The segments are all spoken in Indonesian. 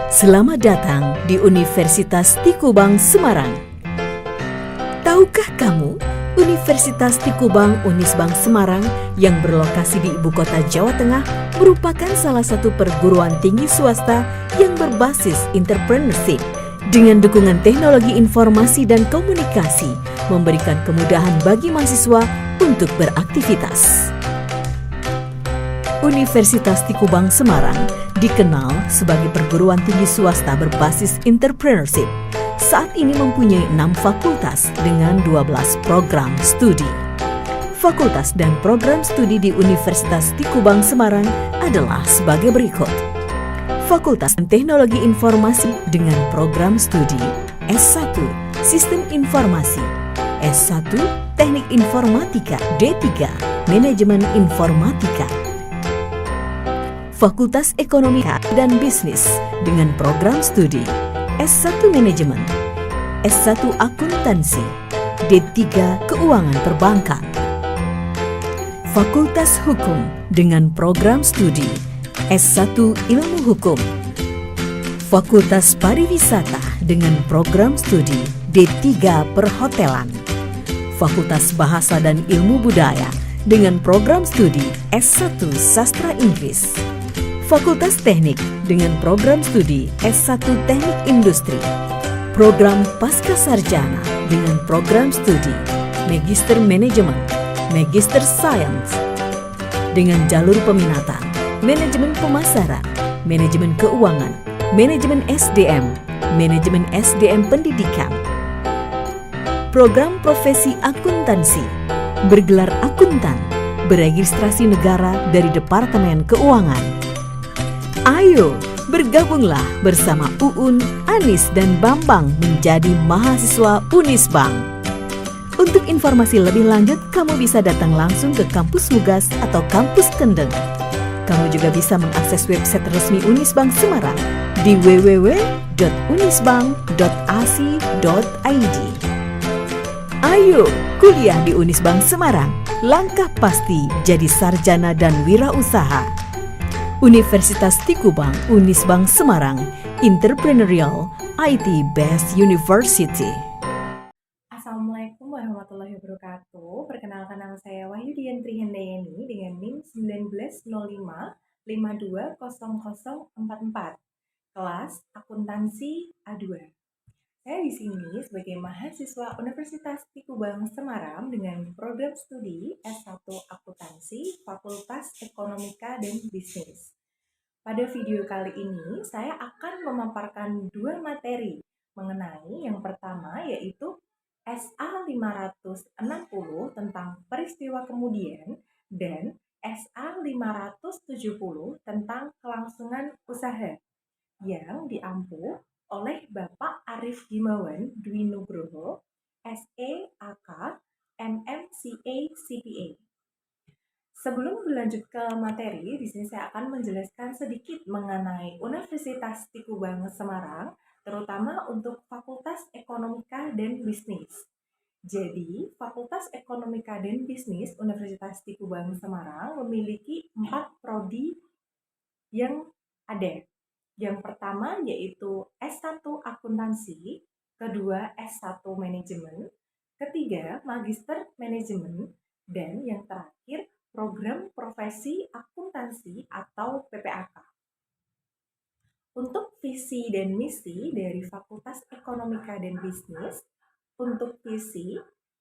Selamat datang di Universitas Tikubang Semarang. Tahukah kamu, Universitas Tikubang Unisbank Semarang yang berlokasi di Ibu Kota Jawa Tengah merupakan salah satu perguruan tinggi swasta yang berbasis entrepreneurship dengan dukungan teknologi informasi dan komunikasi, memberikan kemudahan bagi mahasiswa untuk beraktivitas. Universitas Tikubang Semarang dikenal sebagai perguruan tinggi swasta berbasis entrepreneurship. Saat ini mempunyai 6 fakultas dengan 12 program studi. Fakultas dan program studi di Universitas Tikubang Semarang adalah sebagai berikut. Fakultas Teknologi Informasi dengan program studi S1 Sistem Informasi, S1 Teknik Informatika, D3 Manajemen Informatika. Fakultas Ekonomi dan Bisnis dengan program studi S1 Manajemen, S1 Akuntansi, D3 Keuangan Perbankan. Fakultas Hukum dengan program studi S1 Ilmu Hukum. Fakultas Pariwisata dengan program studi D3 Perhotelan. Fakultas Bahasa dan Ilmu Budaya dengan program studi S1 Sastra Inggris. Fakultas Teknik dengan program studi S1 Teknik Industri. Program Pascasarjana dengan program studi Magister Manajemen, Magister Science. Dengan jalur peminatan Manajemen Pemasaran, Manajemen Keuangan, Manajemen SDM, Manajemen SDM Pendidikan. Program Profesi Akuntansi, bergelar akuntan, beregistrasi negara dari Departemen Keuangan. Ayo, bergabunglah bersama Uun, Anis, dan Bambang menjadi mahasiswa Unisbank. Untuk informasi lebih lanjut, kamu bisa datang langsung ke kampus Mugas atau kampus Kendeng. Kamu juga bisa mengakses website resmi Unisbank Semarang di www.unisbank.ac.id. Ayo, kuliah di Unisbank Semarang. Langkah pasti jadi sarjana dan wirausaha. Universitas Tikubang Unisbank Semarang, Entrepreneurial IT Best University. Assalamualaikum warahmatullahi wabarakatuh. Perkenalkan, nama saya Wahyu Diantri Handayani dengan NIM 1905520044, kelas Akuntansi A2. Saya di sini sebagai mahasiswa Universitas Tikubang Semarang dengan program studi S1 Akuntansi, Fakultas Ekonomika dan Bisnis. Pada video kali ini, saya akan memaparkan 2 materi mengenai yang pertama yaitu SA 560 tentang peristiwa kemudian dan SA 570 tentang kelangsungan usaha yang diampu oleh Bapak Arif Himawan Dwi Nugroho, SE AK MMCA CPA. Sebelum berlanjut ke materi, di sini saya akan menjelaskan sedikit mengenai Universitas Tikubang Semarang, terutama untuk Fakultas Ekonomika dan Bisnis. Jadi, Fakultas Ekonomika dan Bisnis Universitas Tikubang Semarang memiliki 4 prodi yang ada. Yang pertama yaitu S1 Akuntansi, kedua S1 Manajemen, ketiga Magister Manajemen, dan yang terakhir Program Profesi Akuntansi atau PPAK. Untuk visi dan misi dari Fakultas Ekonomika dan Bisnis, untuk visi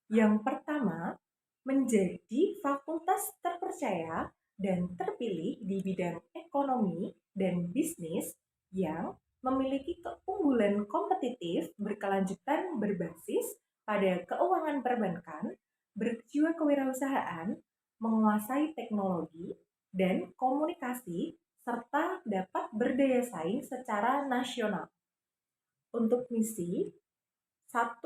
yang pertama menjadi fakultas terpercaya dan terpilih di bidang ekonomi dan bisnis yang memiliki keunggulan kompetitif berkelanjutan berbasis pada keuangan perbankan, berjiwa kewirausahaan, menguasai teknologi dan komunikasi, serta dapat berdaya saing secara nasional. Untuk misi, 1.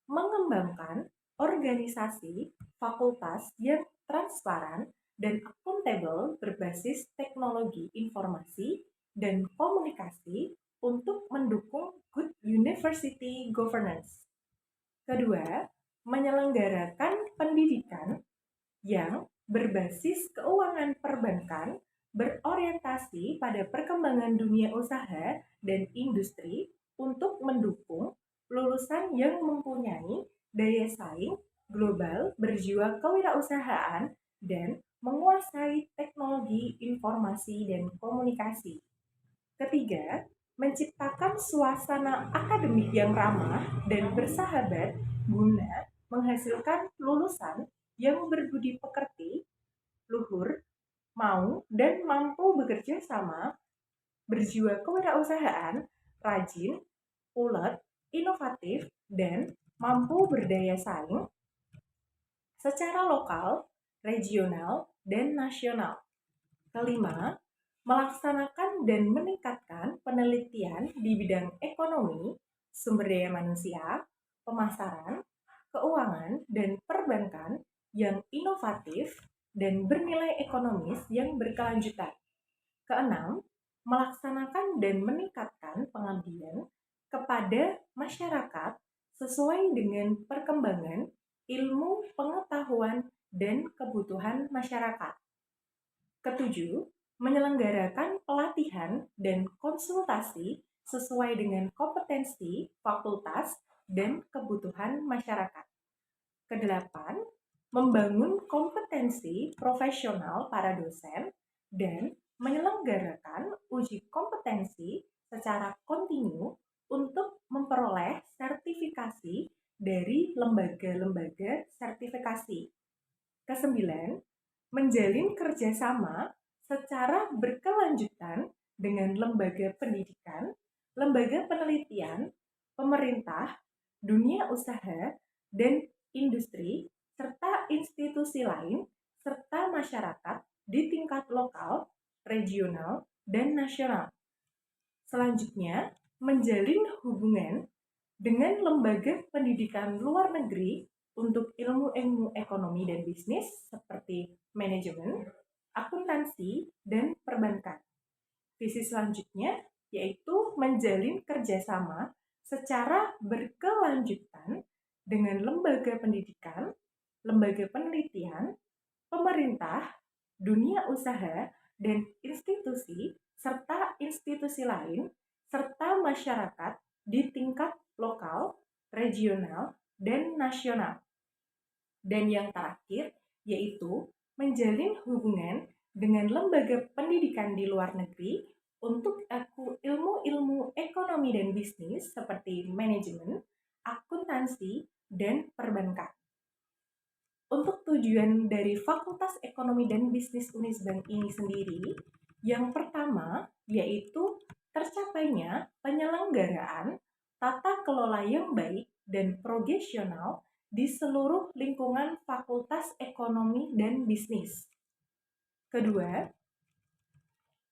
Mengembangkan organisasi fakultas yang transparan dan akuntabel berbasis teknologi informasi dan komunikasi untuk mendukung good university governance. Kedua, menyelenggarakan pendidikan yang berbasis keuangan perbankan berorientasi pada perkembangan dunia usaha dan industri untuk mendukung lulusan yang mempunyai daya saing global, berjiwa kewirausahaan, dan menguasai teknologi informasi dan komunikasi. Ketiga, menciptakan suasana akademik yang ramah dan bersahabat guna menghasilkan lulusan yang berbudi pekerti, luhur, mau dan mampu bekerja sama, berjiwa kewirausahaan, rajin, ulet, inovatif, dan mampu berdaya saing secara lokal, regional, dan nasional. Kelima, melaksanakan dan meningkatkan penelitian di bidang ekonomi, sumber daya manusia, pemasaran, keuangan, dan perbankan yang inovatif dan bernilai ekonomis yang berkelanjutan. Keenam, melaksanakan dan meningkatkan pengabdian kepada masyarakat sesuai dengan perkembangan ilmu, pengetahuan, dan kebutuhan masyarakat. Ketujuh, menyelenggarakan pelatihan dan konsultasi sesuai dengan kompetensi, fakultas, dan kebutuhan masyarakat. Kedelapan, membangun kompetensi profesional para dosen dan menyelenggarakan uji kompetensi secara kontinu untuk memperoleh sertifikasi dari lembaga-lembaga sertifikasi. Kesembilan, menjalin kerjasama secara berkelanjutan dengan lembaga pendidikan, lembaga penelitian, pemerintah, dunia usaha, dan industri, serta institusi lain, serta masyarakat di tingkat lokal, regional, dan nasional. Selanjutnya, menjalin hubungan dengan lembaga pendidikan luar negeri untuk ilmu-ilmu ekonomi dan bisnis seperti manajemen, akuntansi, dan perbankan. Visi selanjutnya yaitu menjalin kerjasama secara berkelanjutan dengan lembaga pendidikan, lembaga penelitian, pemerintah, dunia usaha, dan institusi, serta institusi lain, serta masyarakat di tingkat lokal, regional, dan nasional. Dan yang terakhir, yaitu menjalin hubungan dengan lembaga pendidikan di luar negeri untuk ilmu-ilmu ekonomi dan bisnis seperti manajemen, akuntansi, dan perbankan. Untuk tujuan dari Fakultas Ekonomi dan Bisnis Unisbank ini sendiri, yang pertama yaitu tercapainya penyelenggaraan tata kelola yang baik dan profesional di seluruh lingkungan Fakultas Ekonomi dan Bisnis. Kedua,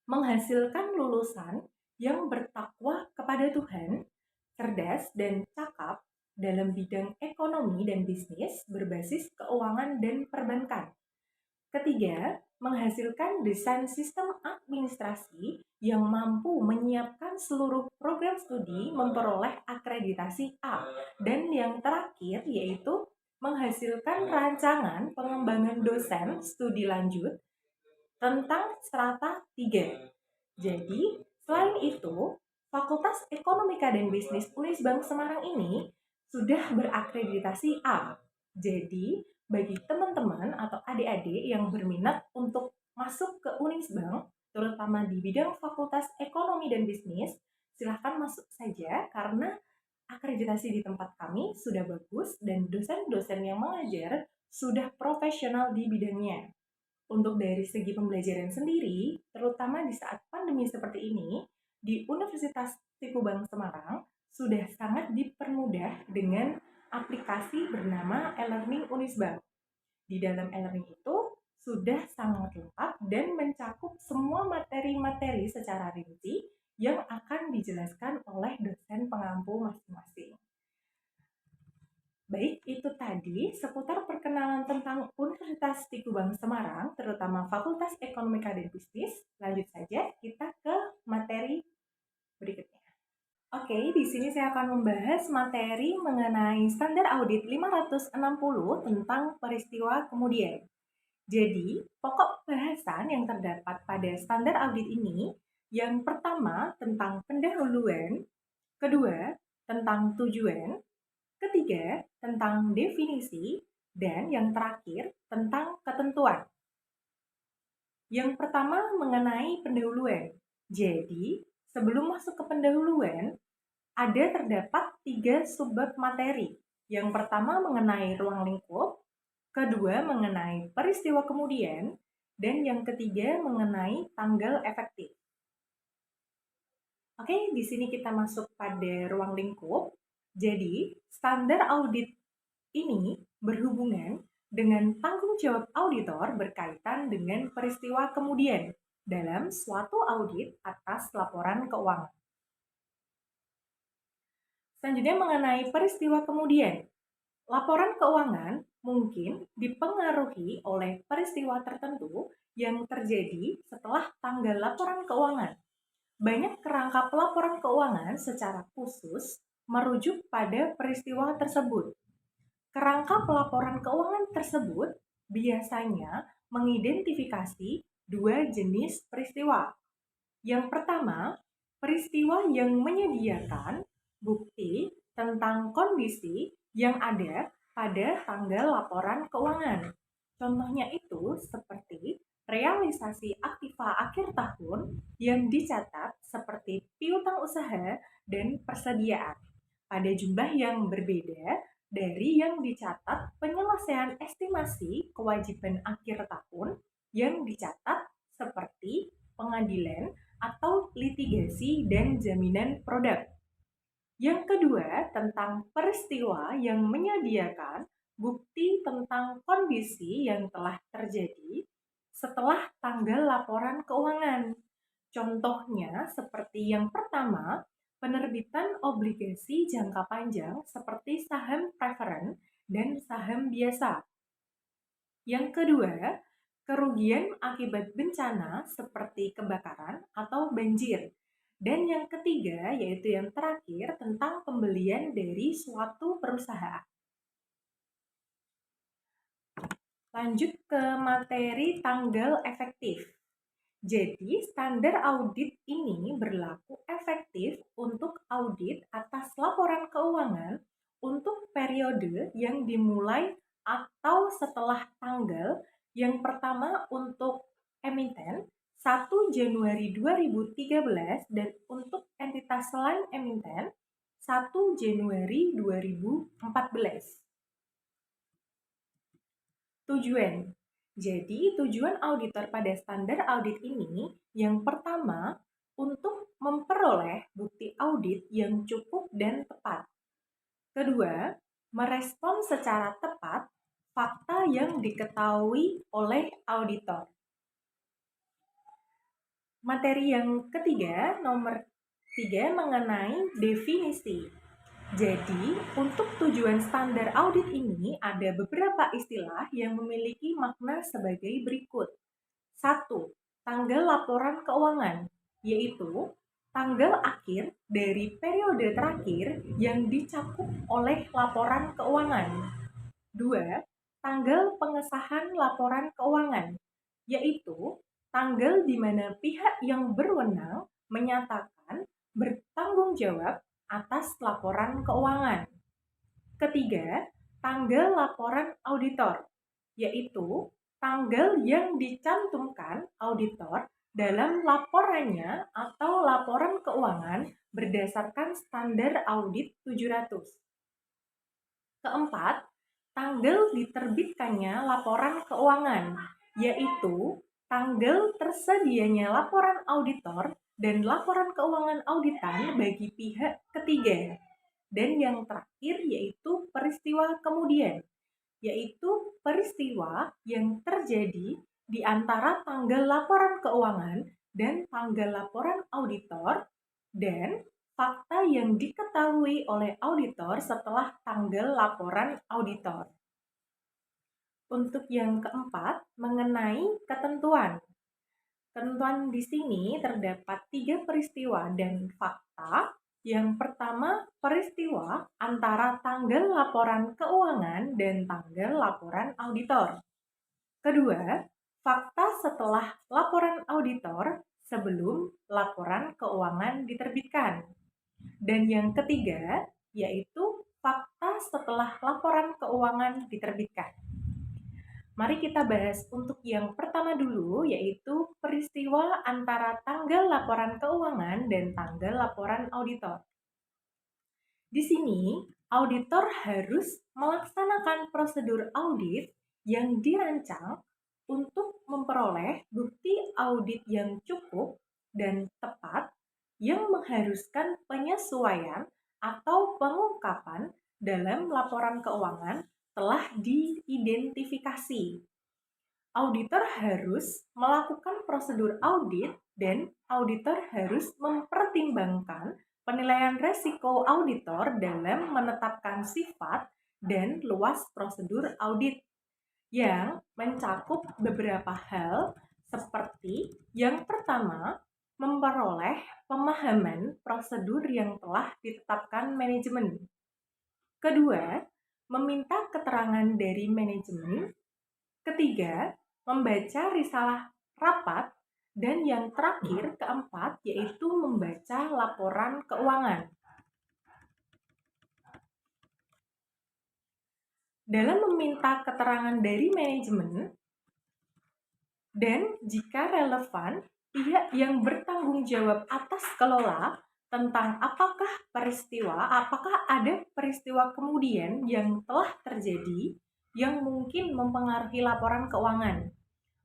menghasilkan lulusan yang bertakwa kepada Tuhan, cerdas dan cakap dalam bidang ekonomi dan bisnis berbasis keuangan dan perbankan. Ketiga, menghasilkan desain sistem administrasi yang mampu menyiapkan seluruh program studi memperoleh akreditasi A. Dan yang terakhir yaitu menghasilkan rancangan pengembangan dosen studi lanjut tentang strata 3. Jadi, selain itu, Fakultas Ekonomika dan Bisnis Unisbank Semarang ini sudah berakreditasi A. Jadi, bagi teman-teman atau adik-adik yang berminat untuk masuk ke Unisbank, terutama di bidang Fakultas Ekonomi dan Bisnis, silahkan masuk saja karena akreditasi di tempat kami sudah bagus dan dosen-dosen yang mengajar sudah profesional di bidangnya. Untuk dari segi pembelajaran sendiri, terutama di saat pandemi seperti ini, di Universitas Tikubang Semarang sudah sangat dipermudah dengan aplikasi bernama e-learning Unisbank. Di dalam e-learning itu sudah sangat lengkap dan mencakup semua materi-materi secara rinci yang akan dijelaskan oleh dosen pengampu masing-masing. Baik, itu tadi seputar perkenalan tentang Universitas Tikubang Semarang, terutama Fakultas Ekonomika dan Bisnis. Lanjut saja kita ke materi berikutnya. Oke, di sini saya akan membahas materi mengenai standar audit 560 tentang peristiwa kemudian. Jadi, pokok bahasan yang terdapat pada standar audit ini, yang pertama tentang pendahuluan, kedua tentang tujuan, ketiga tentang definisi, dan yang terakhir tentang ketentuan. Yang pertama mengenai pendahuluan. Jadi, sebelum masuk ke pendahuluan, ada terdapat 3 subbab materi. Yang pertama mengenai ruang lingkup, kedua mengenai peristiwa kemudian, dan yang ketiga mengenai tanggal efektif. Oke, di sini kita masuk pada ruang lingkup. Jadi, standar audit ini berhubungan dengan tanggung jawab auditor berkaitan dengan peristiwa kemudian dalam suatu audit atas laporan keuangan. Selanjutnya mengenai peristiwa kemudian. Laporan keuangan mungkin dipengaruhi oleh peristiwa tertentu yang terjadi setelah tanggal laporan keuangan. Banyak kerangka pelaporan keuangan secara khusus merujuk pada peristiwa tersebut. Kerangka pelaporan keuangan tersebut biasanya mengidentifikasi 2 jenis peristiwa. Yang pertama, peristiwa yang menyediakan bukti tentang kondisi yang ada pada tanggal laporan keuangan. Contohnya itu seperti realisasi aktiva akhir tahun yang dicatat seperti piutang usaha dan persediaan pada jumlah yang berbeda dari yang dicatat penyelesaian estimasi kewajiban akhir tahun yang dicatat seperti pengadilan atau litigasi dan jaminan produk. Yang kedua, tentang peristiwa yang menyediakan bukti tentang kondisi yang telah terjadi setelah tanggal laporan keuangan. Contohnya seperti yang pertama, penerbitan obligasi jangka panjang seperti saham preferen dan saham biasa. Yang kedua, kerugian akibat bencana seperti kebakaran atau banjir. Dan yang ketiga, yaitu yang terakhir, tentang pembelian dari suatu perusahaan. Lanjut ke materi tanggal efektif. Jadi, standar audit ini berlaku efektif untuk audit atas laporan keuangan untuk periode yang dimulai atau setelah tanggal yang pertama untuk emiten 1 Januari 2013 dan untuk entitas selain emiten 1 Januari 2014. Tujuan. Jadi, tujuan auditor pada standar audit ini yang pertama untuk memperoleh bukti audit yang cukup dan tepat. Kedua, merespon secara tepat fakta yang diketahui oleh auditor. Materi yang ketiga, nomor 3 mengenai definisi. Jadi, untuk tujuan standar audit ini ada beberapa istilah yang memiliki makna sebagai berikut. 1. Tanggal laporan keuangan, yaitu tanggal akhir dari periode terakhir yang dicakup oleh laporan keuangan. 2. Tanggal pengesahan laporan keuangan, yaitu tanggal di mana pihak yang berwenang menyatakan bertanggung jawab atas laporan keuangan. Ketiga, tanggal laporan auditor, yaitu tanggal yang dicantumkan auditor dalam laporannya atau laporan keuangan berdasarkan standar audit 700. Keempat, tanggal diterbitkannya laporan keuangan, yaitu tanggal tersedianya laporan auditor dan laporan keuangan auditan bagi pihak ketiga. Dan yang terakhir yaitu peristiwa kemudian, yaitu peristiwa yang terjadi di antara tanggal laporan keuangan dan tanggal laporan auditor dan fakta yang diketahui oleh auditor setelah tanggal laporan auditor. Untuk yang keempat, mengenai ketentuan. Ketentuan di sini terdapat 3 peristiwa dan fakta. Yang pertama, peristiwa antara tanggal laporan keuangan dan tanggal laporan auditor. Kedua, fakta setelah laporan auditor sebelum laporan keuangan diterbitkan. Dan yang ketiga, yaitu fakta setelah laporan keuangan diterbitkan. Mari kita bahas untuk yang pertama dulu, yaitu peristiwa antara tanggal laporan keuangan dan tanggal laporan auditor. Di sini, auditor harus melaksanakan prosedur audit yang dirancang untuk memperoleh bukti audit yang cukup dan tepat yang mengharuskan penyesuaian atau pengungkapan dalam laporan keuangan telah diidentifikasi. Auditor harus melakukan prosedur audit dan auditor harus mempertimbangkan penilaian resiko auditor dalam menetapkan sifat dan luas prosedur audit yang mencakup beberapa hal seperti yang pertama, memperoleh pemahaman prosedur yang telah ditetapkan manajemen. Kedua, meminta keterangan dari manajemen. Ketiga, membaca risalah rapat. Dan yang terakhir, keempat, yaitu membaca laporan keuangan. Dalam meminta keterangan dari manajemen, dan jika relevan, pihak yang bertanggung jawab atas kelola tentang apakah ada peristiwa kemudian yang telah terjadi yang mungkin mempengaruhi laporan keuangan.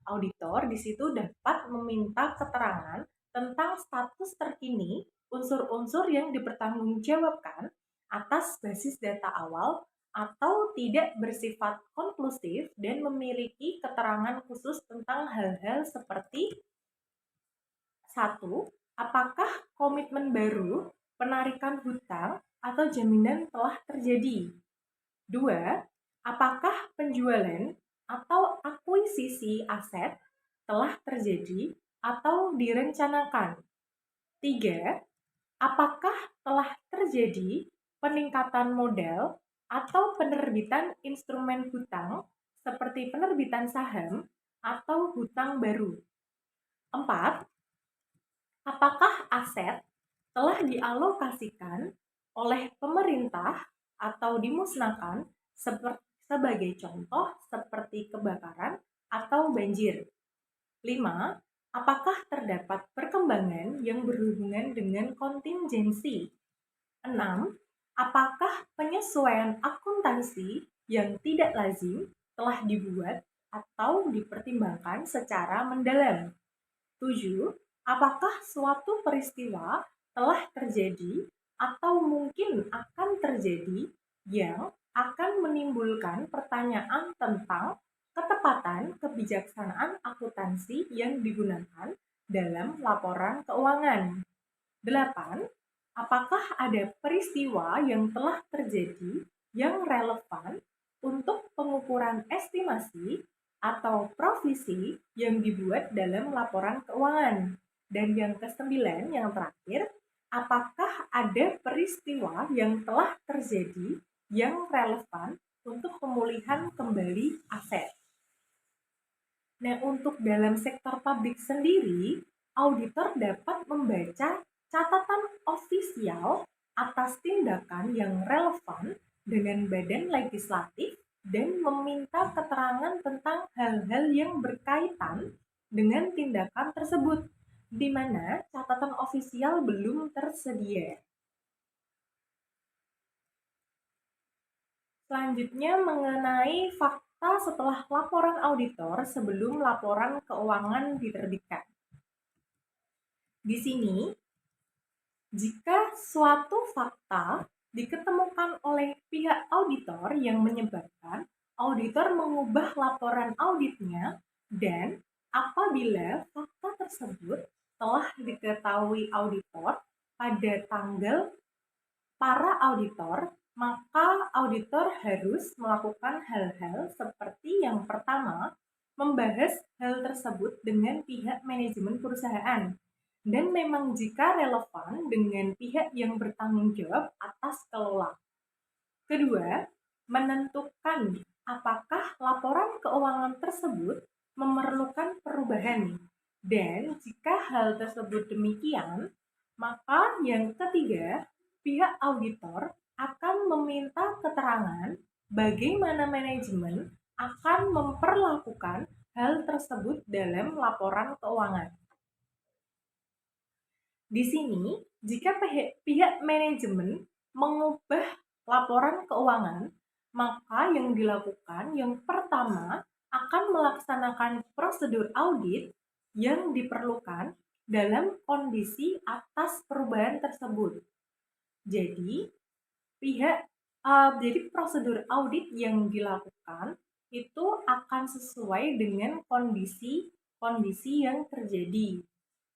Auditor di situ dapat meminta keterangan tentang status terkini unsur-unsur yang dipertanggungjawabkan atas basis data awal atau tidak bersifat konklusif dan memiliki keterangan khusus tentang hal-hal seperti 1. Apakah komitmen baru, penarikan hutang, atau jaminan telah terjadi? 2. Apakah penjualan atau akuisisi aset telah terjadi atau direncanakan? 3. Apakah telah terjadi peningkatan modal atau penerbitan instrumen hutang seperti penerbitan saham atau hutang baru? 4. Apakah aset telah dialokasikan oleh pemerintah atau dimusnahkan sebagai contoh seperti kebakaran atau banjir? 5. Apakah terdapat perkembangan yang berhubungan dengan kontingensi? 6. Apakah penyesuaian akuntansi yang tidak lazim telah dibuat atau dipertimbangkan secara mendalam? 7. Apakah suatu peristiwa telah terjadi atau mungkin akan terjadi yang akan menimbulkan pertanyaan tentang ketepatan kebijaksanaan akuntansi yang digunakan dalam laporan keuangan? 8. Apakah ada peristiwa yang telah terjadi yang relevan untuk pengukuran estimasi atau provisi yang dibuat dalam laporan keuangan? Dan yang kesembilan, yang terakhir, apakah ada peristiwa yang telah terjadi yang relevan untuk pemulihan kembali aset? Nah, untuk dalam sektor publik sendiri, auditor dapat membaca catatan ofisial atas tindakan yang relevan dengan badan legislatif dan meminta keterangan tentang hal-hal yang berkaitan dengan tindakan tersebut, di mana catatan ofisial belum tersedia. Selanjutnya mengenai fakta setelah laporan auditor sebelum laporan keuangan diterbitkan. Di sini, jika suatu fakta diketemukan oleh pihak auditor yang menyebabkan auditor mengubah laporan auditnya dan apabila fakta tersebut telah diketahui auditor pada tanggal para auditor, maka auditor harus melakukan hal-hal seperti yang pertama, membahas hal tersebut dengan pihak manajemen perusahaan. Dan memang jika relevan dengan pihak yang bertanggung jawab atas kelola. Kedua, menentukan apakah laporan keuangan tersebut memerlukan perubahan. Dan jika hal tersebut demikian, maka yang ketiga, pihak auditor akan meminta keterangan bagaimana manajemen akan memperlakukan hal tersebut dalam laporan keuangan. Di sini, jika pihak manajemen mengubah laporan keuangan, maka yang dilakukan yang pertama akan melaksanakan prosedur audit yang diperlukan dalam kondisi atas perubahan tersebut. Jadi, jadi prosedur audit yang dilakukan itu akan sesuai dengan kondisi yang terjadi,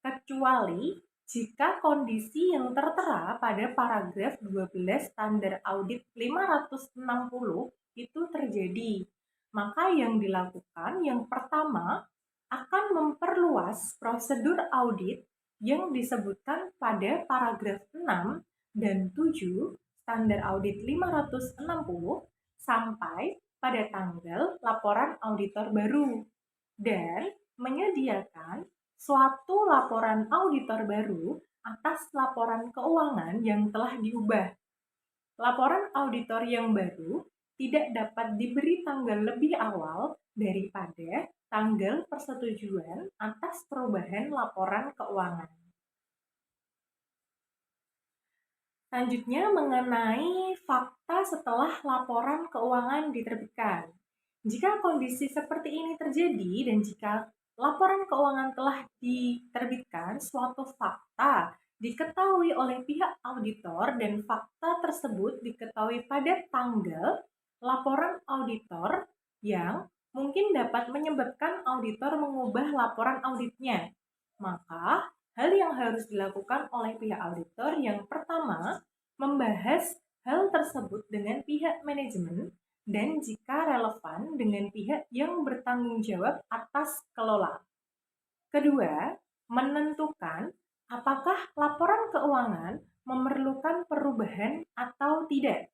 kecuali jika kondisi yang tertera pada paragraf 12 Standar Audit 560 itu terjadi, maka yang dilakukan yang pertama akan memperluas prosedur audit yang disebutkan pada paragraf 6 dan 7 Standar Audit 560 sampai pada tanggal laporan auditor baru dan menyediakan suatu laporan auditor baru atas laporan keuangan yang telah diubah. Laporan auditor yang baru tidak dapat diberi tanggal lebih awal daripada tanggal persetujuan atas perubahan laporan keuangan. Selanjutnya mengenai fakta setelah laporan keuangan diterbitkan. Jika kondisi seperti ini terjadi dan jika laporan keuangan telah diterbitkan, suatu fakta diketahui oleh pihak auditor dan fakta tersebut diketahui pada tanggal laporan auditor yang mungkin dapat menyebabkan auditor mengubah laporan auditnya. Maka, hal yang harus dilakukan oleh pihak auditor yang pertama, membahas hal tersebut dengan pihak manajemen dan jika relevan dengan pihak yang bertanggung jawab atas kelola. Kedua, menentukan apakah laporan keuangan memerlukan perubahan atau tidak.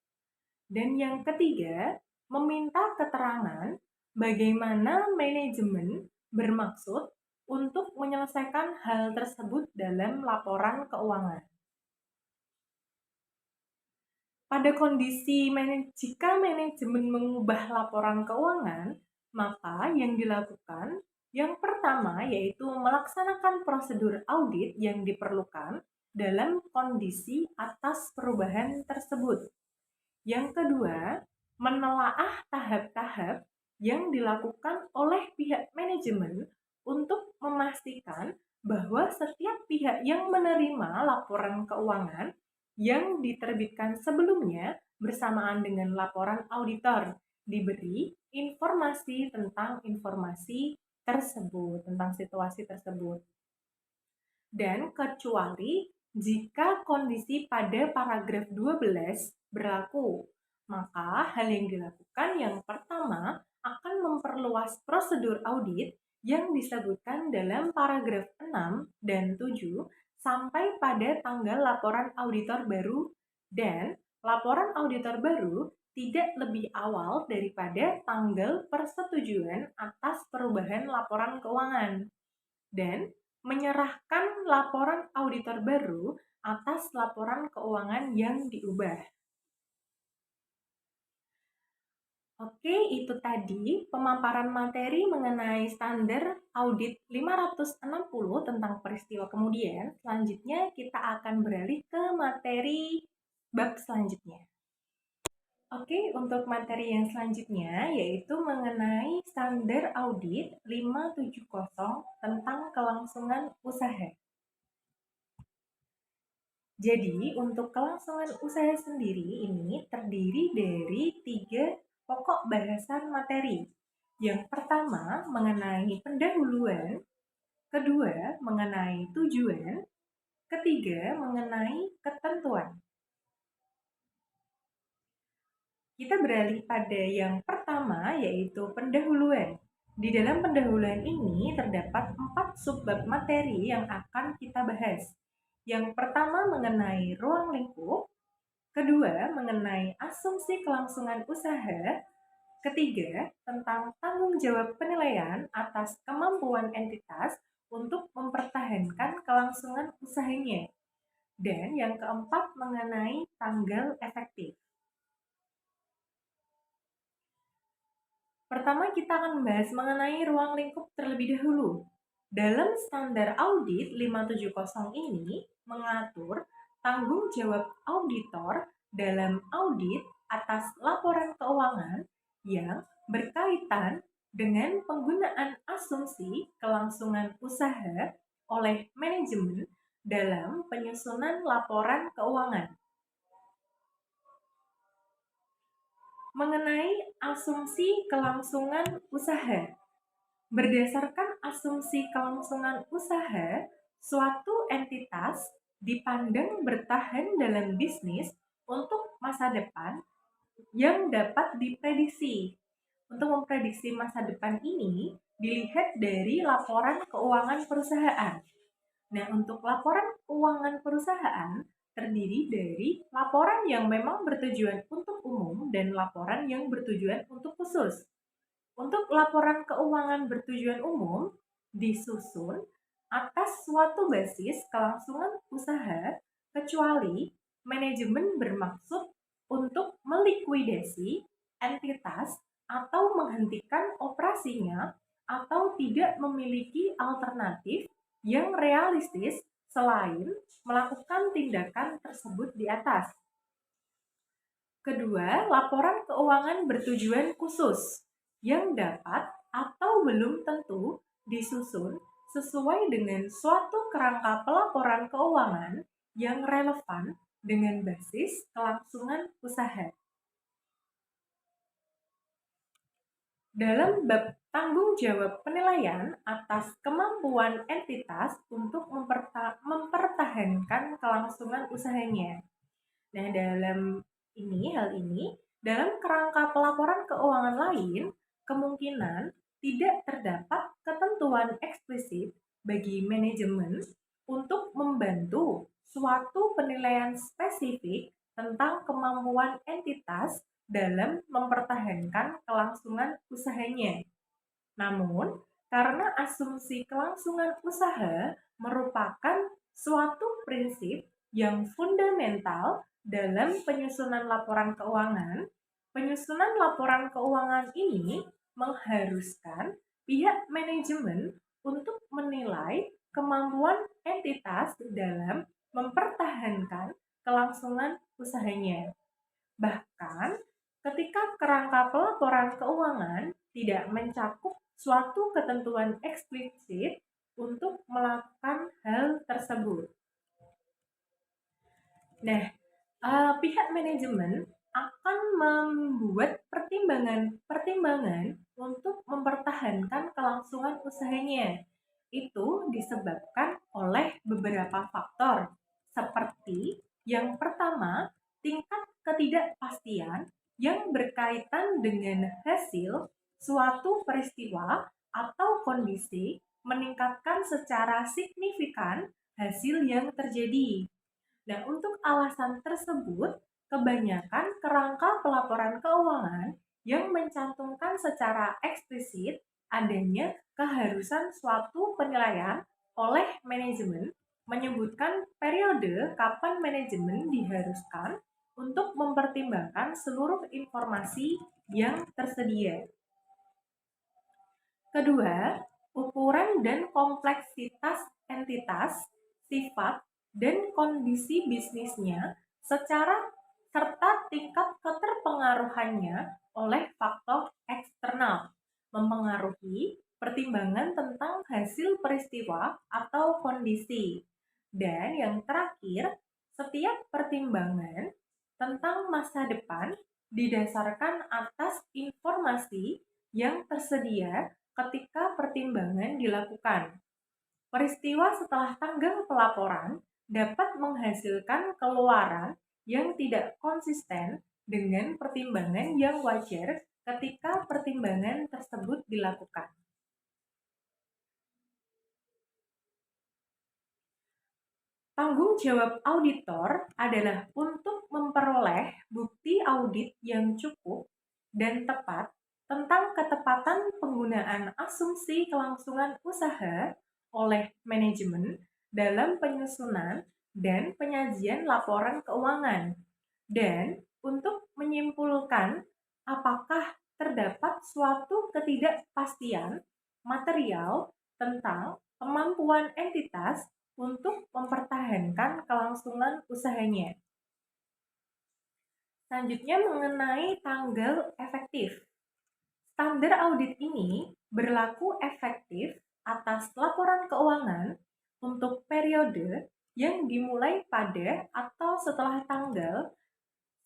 Dan yang ketiga, meminta keterangan bagaimana manajemen bermaksud untuk menyelesaikan hal tersebut dalam laporan keuangan. Pada kondisi jika manajemen mengubah laporan keuangan, maka yang dilakukan yang pertama yaitu melaksanakan prosedur audit yang diperlukan dalam kondisi atas perubahan tersebut. Yang kedua, menelaah tahap-tahap yang dilakukan oleh pihak manajemen untuk memastikan bahwa setiap pihak yang menerima laporan keuangan yang diterbitkan sebelumnya bersamaan dengan laporan auditor diberi informasi tentang informasi tersebut, tentang situasi tersebut. Dan kecuali jika kondisi pada paragraf 12 berlaku, maka hal yang dilakukan yang pertama akan memperluas prosedur audit yang disebutkan dalam paragraf 6 dan 7 sampai pada tanggal laporan auditor baru dan laporan auditor baru tidak lebih awal daripada tanggal persetujuan atas perubahan laporan keuangan dan menyerahkan laporan auditor baru atas laporan keuangan yang diubah. Oke, itu tadi pemaparan materi mengenai standar audit 560 tentang peristiwa kemudian. Selanjutnya kita akan beralih ke materi bab selanjutnya. Oke, untuk materi yang selanjutnya yaitu mengenai standar audit 570 tentang kelangsungan usaha. Jadi, untuk kelangsungan usaha sendiri ini terdiri dari 3 pokok bahasan materi. Yang pertama mengenai pendahuluan, kedua mengenai tujuan, ketiga mengenai ketentuan. Kita beralih pada yang pertama yaitu pendahuluan. Di dalam pendahuluan ini terdapat 4 subbab materi yang akan kita bahas. Yang pertama mengenai ruang lingkup, kedua mengenai asumsi kelangsungan usaha, Ketiga, tentang tanggung jawab penilaian atas kemampuan entitas untuk mempertahankan kelangsungan usahanya. Dan yang keempat mengenai tanggal efektif. Pertama, kita akan membahas mengenai ruang lingkup terlebih dahulu. Dalam standar audit 570 ini mengatur tanggung jawab auditor dalam audit atas laporan keuangan yang berkaitan dengan penggunaan asumsi kelangsungan usaha oleh manajemen dalam penyusunan laporan keuangan. Mengenai asumsi kelangsungan usaha. Berdasarkan asumsi kelangsungan usaha, suatu entitas dipandang bertahan dalam bisnis untuk masa depan yang dapat diprediksi. Untuk memprediksi masa depan ini dilihat dari laporan keuangan perusahaan. Nah, untuk laporan keuangan perusahaan terdiri dari laporan yang memang bertujuan untuk umum dan laporan yang bertujuan untuk khusus. Untuk laporan keuangan bertujuan umum disusun atas suatu basis kelangsungan usaha kecuali manajemen bermaksud untuk melikuidasi entitas atau menghentikan operasinya atau tidak memiliki alternatif yang realistis selain melakukan tindakan tersebut di atas. Kedua, laporan keuangan bertujuan khusus yang dapat atau belum tentu disusun sesuai dengan suatu kerangka pelaporan keuangan yang relevan dengan basis kelangsungan usaha. Dalam bab tanggung jawab penilaian atas kemampuan entitas untuk mempertahankan kelangsungan usahanya. Nah, hal ini, dalam kerangka pelaporan keuangan lain, kemungkinan tidak terdapat ketentuan eksplisit bagi manajemen untuk membantu suatu penilaian spesifik tentang kemampuan entitas dalam mempertahankan kelangsungan usahanya. Namun, karena asumsi kelangsungan usaha merupakan suatu prinsip yang fundamental dalam penyusunan laporan keuangan ini mengharuskan pihak manajemen untuk menilai kemampuan entitas dalam mempertahankan kelangsungan usahanya. Bahkan, ketika kerangka pelaporan keuangan tidak mencakup suatu ketentuan eksplisit untuk melakukan hal tersebut. Nah, pihak manajemen akan membuat pertimbangan untuk mempertahankan kelangsungan usahanya. Itu disebabkan oleh beberapa faktor, seperti yang pertama, tingkat ketidakpastian yang berkaitan dengan hasil suatu peristiwa atau kondisi meningkatkan secara signifikan hasil yang terjadi. Dan untuk alasan tersebut, kebanyakan kerangka pelaporan keuangan yang mencantumkan secara eksplisit adanya keharusan suatu penilaian oleh manajemen menyebutkan periode kapan manajemen diharuskan untuk mempertimbangkan seluruh informasi yang tersedia. Kedua, ukuran dan kompleksitas entitas, sifat, dan kondisi bisnisnya serta tingkat keterpengaruhannya oleh faktor eksternal mempengaruhi pertimbangan tentang hasil peristiwa atau kondisi. Dan yang terakhir, setiap pertimbangan tentang masa depan didasarkan atas informasi yang tersedia ketika pertimbangan dilakukan. Peristiwa setelah tanggal pelaporan dapat menghasilkan keluaran yang tidak konsisten dengan pertimbangan yang wajar ketika pertimbangan tersebut dilakukan. Tanggung jawab auditor adalah untuk memperoleh bukti audit yang cukup dan tepat tentang ketepatan penggunaan asumsi kelangsungan usaha oleh manajemen dalam penyusunan dan penyajian laporan keuangan, dan untuk menyimpulkan apakah terdapat suatu ketidakpastian material tentang kemampuan entitas untuk mempertahankan kelangsungan usahanya. Selanjutnya mengenai tanggal efektif. Standar audit ini berlaku efektif atas laporan keuangan untuk periode yang dimulai pada atau setelah tanggal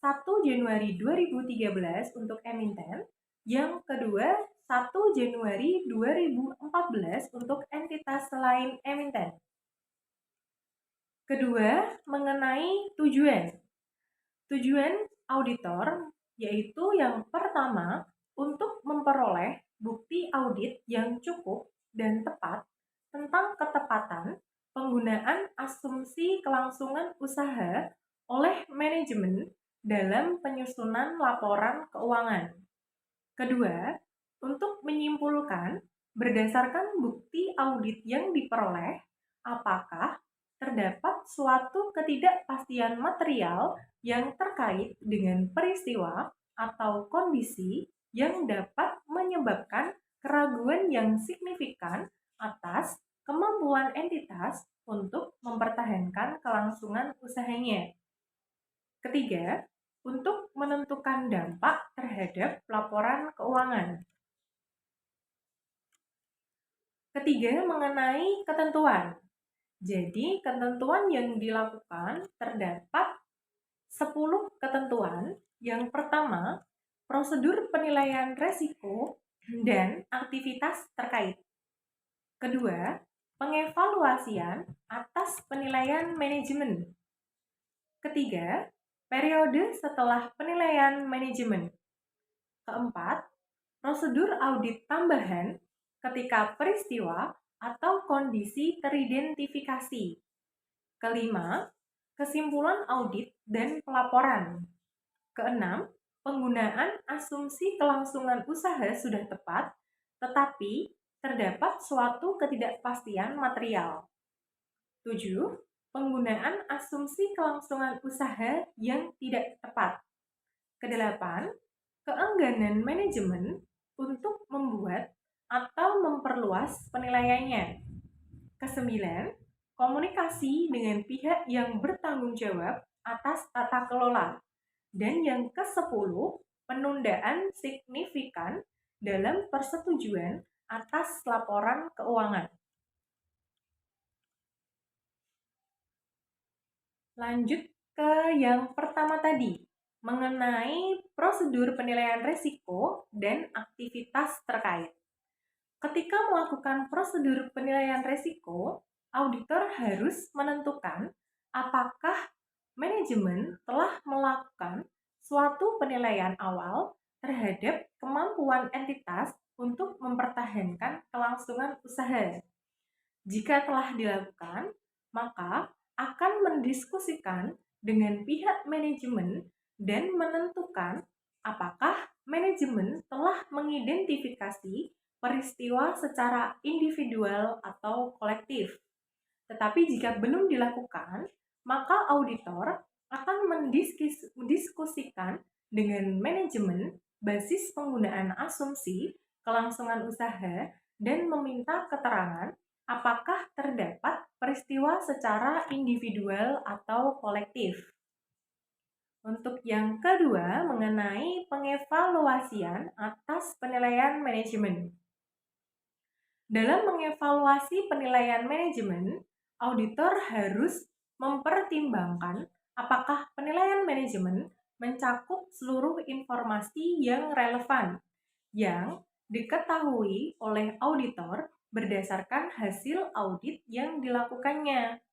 1 Januari 2013 untuk emiten, yang kedua 1 Januari 2014 untuk entitas selain emiten. Kedua, mengenai tujuan. Tujuan auditor yaitu yang pertama, untuk memperoleh bukti audit yang cukup dan tepat tentang ketepatan penggunaan asumsi kelangsungan usaha oleh manajemen dalam penyusunan laporan keuangan. Kedua, untuk menyimpulkan berdasarkan bukti audit yang diperoleh, apakah terdapat suatu ketidakpastian material yang terkait dengan peristiwa atau kondisi yang dapat menyebabkan keraguan yang signifikan atas kemampuan entitas untuk mempertahankan kelangsungan usahanya. Ketiga, untuk menentukan dampak terhadap laporan keuangan. Ketiga, mengenai ketentuan. Jadi, ketentuan yang dilakukan terdapat 10 ketentuan. Yang pertama, prosedur penilaian resiko dan aktivitas terkait. Kedua, pengevaluasian atas penilaian manajemen. Ketiga, periode setelah penilaian manajemen. Keempat, prosedur audit tambahan ketika peristiwa atau kondisi teridentifikasi. Kelima, kesimpulan audit dan pelaporan. Keenam, penggunaan asumsi kelangsungan usaha sudah tepat, tetapi terdapat suatu ketidakpastian material. 7. Penggunaan asumsi kelangsungan usaha yang tidak tepat. Kedelapan, keengganan manajemen untuk membuat atau memperluas penilaiannya. Kesembilan, komunikasi dengan pihak yang bertanggung jawab atas tata kelola. Dan yang ke-10, penundaan signifikan dalam persetujuan atas laporan keuangan. Lanjut ke yang pertama tadi, mengenai prosedur penilaian risiko dan aktivitas terkait. Ketika melakukan prosedur penilaian risiko, auditor harus menentukan apakah manajemen telah melakukan suatu penilaian awal terhadap kemampuan entitas untuk mempertahankan kelangsungan usaha. Jika telah dilakukan, maka akan mendiskusikan dengan pihak manajemen dan menentukan apakah manajemen telah mengidentifikasi peristiwa secara individual atau kolektif. Tetapi jika belum dilakukan, maka auditor akan mendiskusikan dengan manajemen basis penggunaan asumsi kelangsungan usaha dan meminta keterangan apakah terdapat peristiwa secara individual atau kolektif. Untuk yang kedua, mengenai pengevaluasian atas penilaian manajemen. Dalam mengevaluasi penilaian manajemen, auditor harus mempertimbangkan apakah penilaian manajemen mencakup seluruh informasi yang relevan yang diketahui oleh auditor berdasarkan hasil audit yang dilakukannya.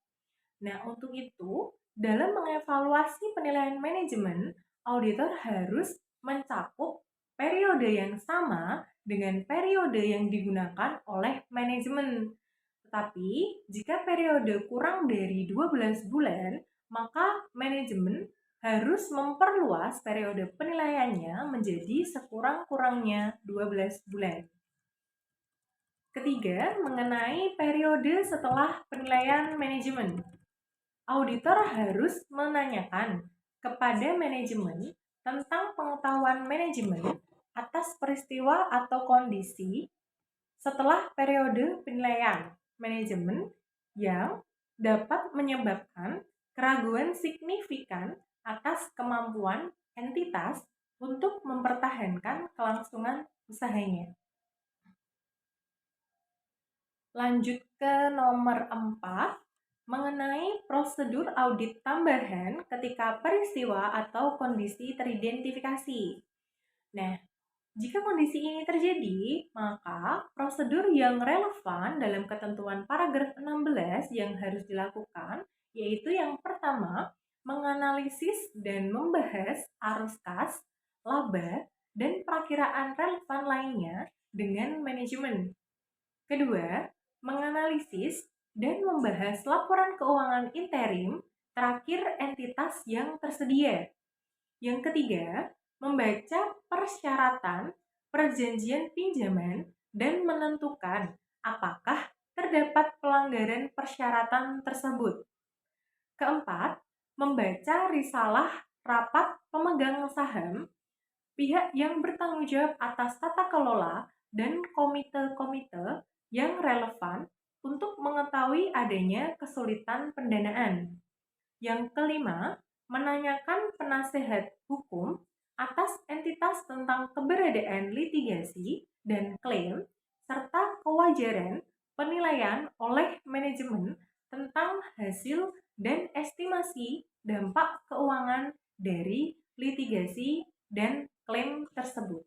Nah, untuk itu, dalam mengevaluasi penilaian manajemen, auditor harus mencakup periode yang sama dengan periode yang digunakan oleh manajemen. Tetapi, jika periode kurang dari 12 bulan, maka manajemen harus memperluas periode penilaiannya menjadi sekurang-kurangnya 12 bulan. Ketiga, mengenai periode setelah penilaian manajemen. Auditor harus menanyakan kepada manajemen tentang pengetahuan manajemen atas peristiwa atau kondisi setelah periode penilaian manajemen yang dapat menyebabkan keraguan signifikan atas kemampuan entitas untuk mempertahankan kelangsungan usahanya. Lanjut ke nomor 4, mengenai prosedur audit tambahan ketika peristiwa atau kondisi teridentifikasi. Nah, jika kondisi ini terjadi, maka prosedur yang relevan dalam ketentuan paragraf 16 yang harus dilakukan, yaitu yang pertama, menganalisis dan membahas arus kas, laba, dan perakiraan relevan lainnya dengan manajemen. Kedua, menganalisis dan membahas laporan keuangan interim terakhir entitas yang tersedia. Yang ketiga, membaca persyaratan perjanjian pinjaman dan menentukan apakah terdapat pelanggaran persyaratan tersebut. Keempat, membaca risalah rapat pemegang saham, pihak yang bertanggung jawab atas tata kelola, dan komite-komite yang relevan untuk mengetahui adanya kesulitan pendanaan. Yang kelima, menanyakan penasehat hukum atas entitas tentang keberadaan litigasi dan klaim, serta kewajaran penilaian oleh manajemen tentang hasil dan estimasi dampak keuangan dari litigasi dan klaim tersebut.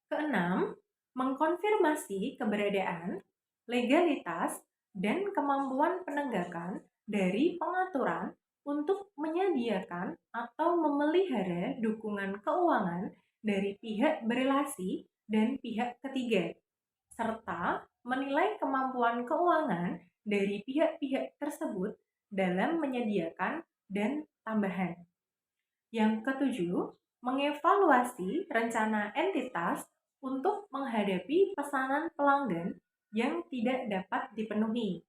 Keenam, mengkonfirmasi keberadaan, legalitas, dan kemampuan penegakan dari pengaturan untuk menyediakan atau memelihara dukungan keuangan dari pihak berelasi dan pihak ketiga, serta menilai kemampuan keuangan dari pihak-pihak tersebut dalam menyediakan dan tambahan. Yang ketujuh, mengevaluasi rencana entitas untuk menghadapi pesanan pelanggan yang tidak dapat dipenuhi.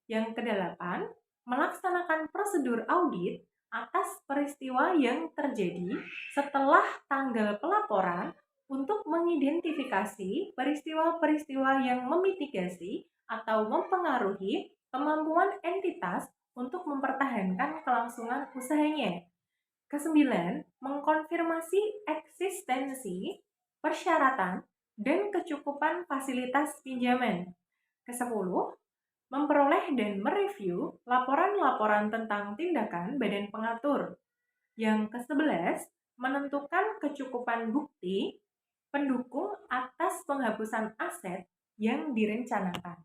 Yang kedelapan, melaksanakan prosedur audit atas peristiwa yang terjadi setelah tanggal pelaporan untuk mengidentifikasi peristiwa-peristiwa yang memitigasi atau mempengaruhi kemampuan entitas untuk mempertahankan kelangsungan usahanya. Kesembilan, mengkonfirmasi eksistensi, persyaratan, dan kecukupan fasilitas pinjaman. Kesepuluh, memperoleh dan mereview laporan-laporan tentang tindakan badan pengatur. Yang ke-11, menentukan kecukupan bukti pendukung atas penghapusan aset yang direncanakan.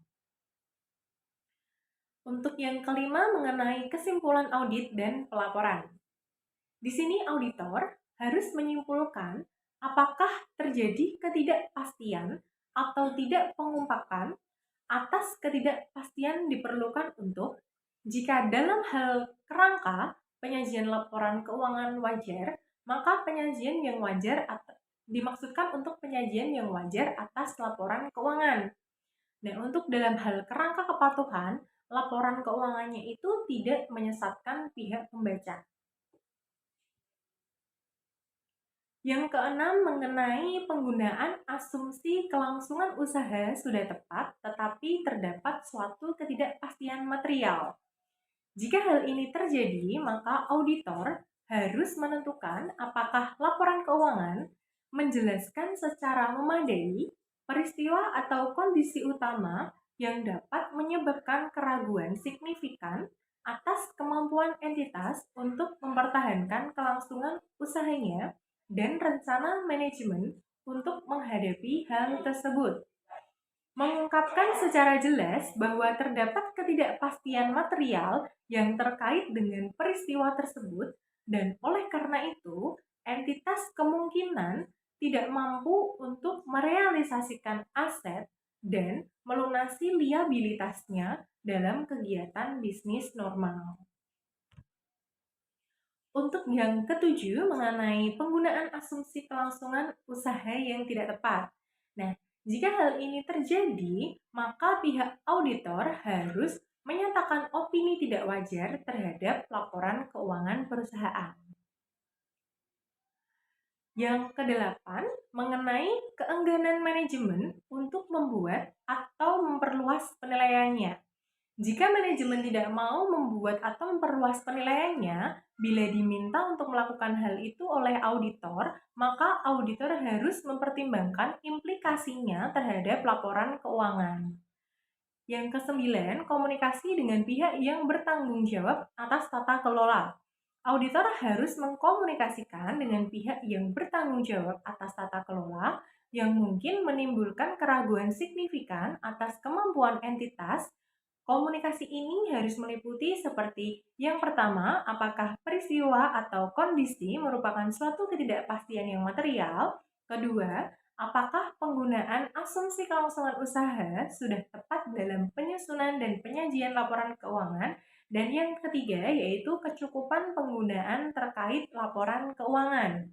Untuk yang kelima, mengenai kesimpulan audit dan pelaporan. Di sini auditor harus menyimpulkan apakah terjadi ketidakpastian atau tidak pengumpakan. Atas ketidakpastian diperlukan untuk jika dalam hal kerangka penyajian laporan keuangan wajar, maka penyajian yang wajar dimaksudkan untuk penyajian yang wajar atas laporan keuangan. Nah, untuk dalam hal kerangka kepatuhan, laporan keuangannya itu tidak menyesatkan pihak pembaca. Yang keenam, mengenai penggunaan asumsi kelangsungan usaha sudah tepat, tetapi terdapat suatu ketidakpastian material. Jika hal ini terjadi, maka auditor harus menentukan apakah laporan keuangan menjelaskan secara memadai peristiwa atau kondisi utama yang dapat menyebabkan keraguan signifikan atas kemampuan entitas untuk mempertahankan kelangsungan usahanya dan rencana manajemen untuk menghadapi hal tersebut. Mengungkapkan secara jelas bahwa terdapat ketidakpastian material yang terkait dengan peristiwa tersebut dan oleh karena itu, entitas kemungkinan tidak mampu untuk merealisasikan aset dan melunasi liabilitasnya dalam kegiatan bisnis normal. Untuk yang ketujuh, mengenai penggunaan asumsi kelangsungan usaha yang tidak tepat. Nah, jika hal ini terjadi, maka pihak auditor harus menyatakan opini tidak wajar terhadap laporan keuangan perusahaan. Yang kedelapan, mengenai keengganan manajemen untuk membuat atau memperluas penilaiannya. Jika manajemen tidak mau membuat atau memperluas penilaiannya, bila diminta untuk melakukan hal itu oleh auditor, maka auditor harus mempertimbangkan implikasinya terhadap laporan keuangan. Yang kesembilan, komunikasi dengan pihak yang bertanggung jawab atas tata kelola. Auditor harus mengkomunikasikan dengan pihak yang bertanggung jawab atas tata kelola yang mungkin menimbulkan keraguan signifikan atas kemampuan entitas. Komunikasi ini harus meliputi seperti yang pertama, apakah peristiwa atau kondisi merupakan suatu ketidakpastian yang material. Kedua, apakah penggunaan asumsi kelangsungan usaha sudah tepat dalam penyusunan dan penyajian laporan keuangan. Dan yang ketiga, yaitu kecukupan penggunaan terkait laporan keuangan.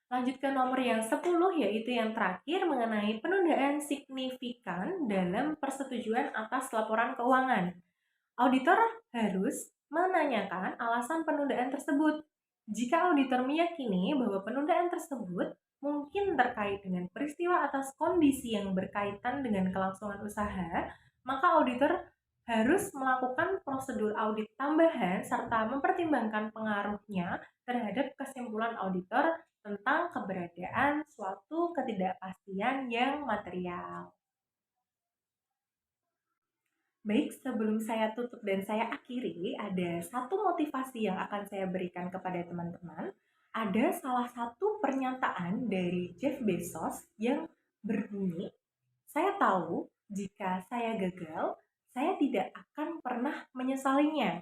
Lanjut ke nomor yang 10, yaitu yang terakhir mengenai penundaan signifikan dalam persetujuan atas laporan keuangan. Auditor harus menanyakan alasan penundaan tersebut. Jika auditor meyakini bahwa penundaan tersebut mungkin terkait dengan peristiwa atas kondisi yang berkaitan dengan kelangsungan usaha, maka auditor harus melakukan prosedur audit tambahan serta mempertimbangkan pengaruhnya terhadap kesimpulan auditor tentang keberadaan suatu ketidakpastian yang material. Baik, sebelum saya tutup dan saya akhiri, ada satu motivasi yang akan saya berikan kepada teman-teman. Ada salah satu pernyataan dari Jeff Bezos yang berbunyi, "Saya tahu jika saya gagal, saya tidak akan pernah menyesalinya.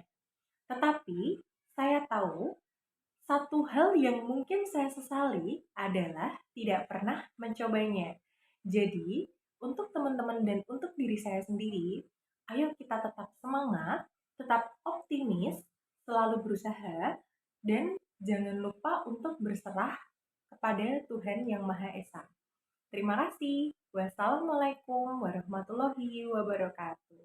Tetapi saya tahu satu hal yang mungkin saya sesali adalah tidak pernah mencobanya." Jadi, untuk teman-teman dan untuk diri saya sendiri, ayo kita tetap semangat, tetap optimis, selalu berusaha, dan jangan lupa untuk berserah kepada Tuhan Yang Maha Esa. Terima kasih. Wassalamualaikum warahmatullahi wabarakatuh.